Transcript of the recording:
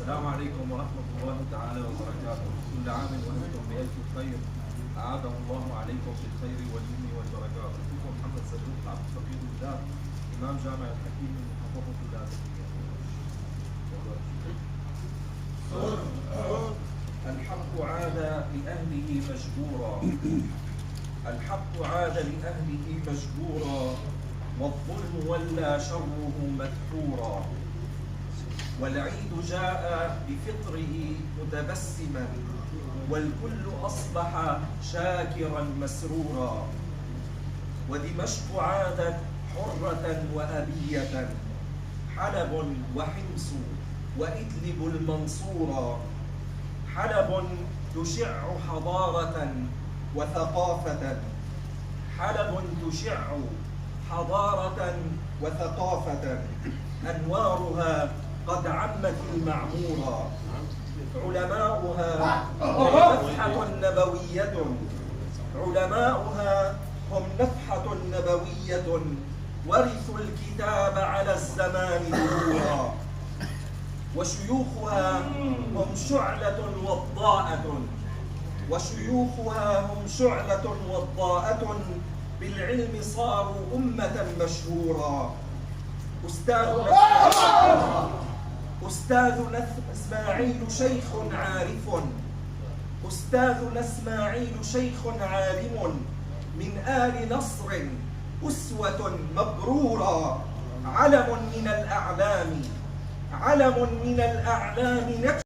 السلام عليكم ورحمة الله تعالى وبركاته. كل عام وأنتم بألف خير. أعاده الله عليكم بالخير واليمن والبركات. أخوكم محمد صدوق عبد الفقير الله، إمام جامع الحكيم محافظة اللاذقية. الحق عاد لأهله مجبورا، الحق عاد لأهله مجبورا، والظلم ولى شره مدحورا. والعيد جاء بفطره متبسما، والكل أصبح شاكرا مسرورا. ودمشق عادت حرة وأبية، حلب وحمص وإدلب المنصورا. حلب تشع حضارة وثقافة، حلب تشع حضارة وثقافة، أنوارها قد عمت المعمورة. علماؤها نفحة نبوية، علماؤها هم نفحة نبوية، ورثوا الكتاب على الزمان ظهورا. وشيوخها هم شعلة وضاءة، وشيوخها هم شعلة وضاءة، بالعلم صاروا أمة مشهورا. أستاذنا إسماعيل شيخ عارف، أستاذنا إسماعيل شيخ عالم، من آل نصر أسوة مبرورا. علم من الأعلام، علم من الأعلام